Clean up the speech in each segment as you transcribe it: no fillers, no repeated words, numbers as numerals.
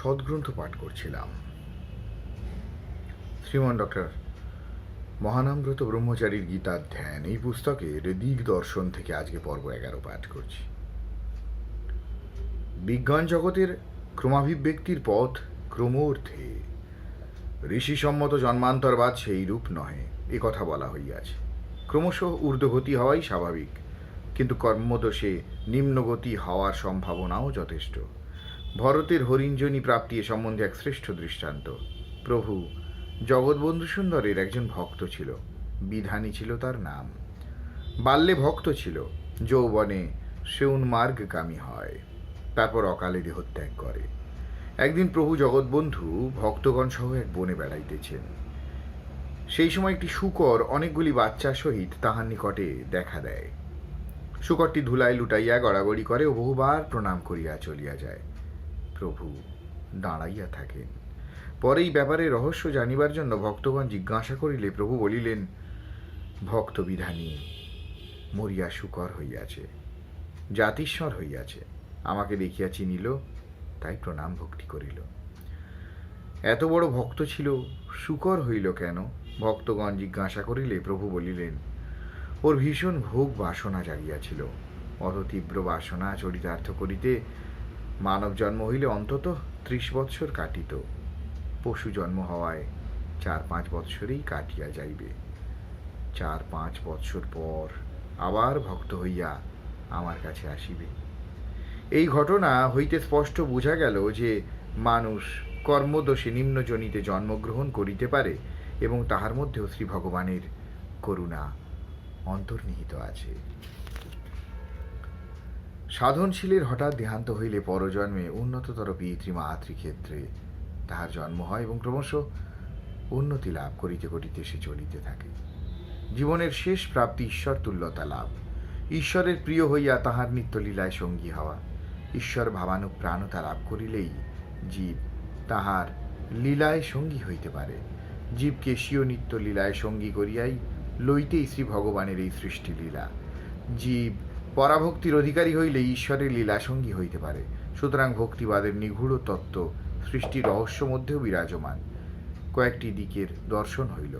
সদ্গ্রন্থ পাঠ করছিলাম। শ্রীমান ডক্টর মহানামব্রত ব্রহ্মচারীর গীতাধ্যান এই পুস্তকের দিগদর্শন থেকে আজকে পর্ব 11 পাঠ করছি। বিজ্ঞান জগতের ক্রমাভিব্যক্তির পথ ক্রমোর্ধে, ঋষিসম্মত জন্মান্তরবাদ সেই রূপ নহে, এ কথা বলা হইয়াছে। ক্রমশ ঊর্ধ্বগতি হওয়াই স্বাভাবিক, কিন্তু কর্মদোষে নিম্নগতি হওয়ার সম্ভাবনাও যথেষ্ট। ভরতের হরিঞ্জনী প্রাপ্তি এ সম্বন্ধে এক শ্রেষ্ঠ দৃষ্টান্ত। প্রভু জগৎবন্ধু সুন্দরের একজন ভক্ত ছিল, বিধানী ছিল তার নাম। বাল্যে ভক্ত ছিল, যৌবনে সে উন্মার্গগামী হয়, তারপর অকালে দেহত্যাগ করে। একদিন প্রভু জগৎবন্ধু ভক্তগণ সহ এক বনে বেড়াইতেছেন। সেই সময় একটি শূকর অনেকগুলি বাচ্চার সহিত তাহার নিকটে দেখা দেয়। শূকরটি ধুলায় লুটাইয়া গড়াগড়ি করে ও বহুবার প্রণাম করিয়া চলিয়া যায়। প্রভু দাঁড়াইয়া থাকেন। পরে এই ব্যাপারে রহস্য জানিবার জন্য ভক্তগণ জিজ্ঞাসা করিলে প্রভু বলিলেন, ভক্ত বিধানী মরিয়া শূকর হইয়াছে, জাতিস্বর হইয়াছে, আমাকে দেখিয়া চিনিল, তাই প্রণাম ভক্তি করিল। এত বড় ভক্ত ছিল, শূকর হইল কেন? ভক্তগণ জিজ্ঞাসা করিলে প্রভু বলিলেন, ওর ভীষণ ভোগ বাসনা জাগিয়াছিল। অত তীব্র বাসনা চরিতার্থ করিতে মানব জন্ম হইলে অন্তত 30 বৎসর কাটিত। পশু জন্ম হওয়ায় 4-5 বৎসরেই কাটিয়া যাইবে। 4-5 বৎসর পর আবার ভক্ত হইয়া আমার কাছে আসিবে। এই ঘটনা হইতে স্পষ্ট বোঝা গেল যে মানুষ কর্মদোষে নিম্নজনিতে জন্মগ্রহণ করিতে পারে এবং তাহার মধ্যেও শ্রী ভগবানের করুণা অন্তর্নিহিত আছে। সাধনশীলের হঠাৎ দেহান্ত হইলে পরজন্মে উন্নততর পিতৃমাতৃক্ষেত্রে তাহার জন্ম হয় এবং ক্রমশ উন্নতি লাভ করিতে করিতে সে চলিতে থাকে। জীবনের শেষ প্রাপ্তি ঈশ্বর তুল্যতা লাভ, ঈশ্বরের প্রিয় হইয়া তাহার নিত্যলীলায় সঙ্গী হওয়া। ঈশ্বর ভাবানুপ্রাণতা লাভ করিলেই জীব তাহার লীলায় সঙ্গী হইতে পারে। জীবকে স্বীয় নিত্য লীলায় সঙ্গী করিয়াই লইতেই শ্রী ভগবানের এই সৃষ্টি লীলা। জীব পরাভক্তির অধিকারী হইলে ঈশ্বরের লীলা সঙ্গী হইতে পারে। সুতরাং ভক্তিবাদের নিগূঢ় তত্ত্ব সৃষ্টির রহস্য মধ্যেও বিরাজমান। কয়েকটি দিকের দর্শন হইল,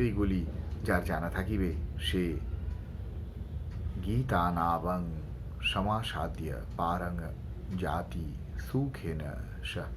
এইগুলি যার জানা থাকিবে সে গীতানাবং সমাসাদ্য পারং জাতি সুখেন সহ।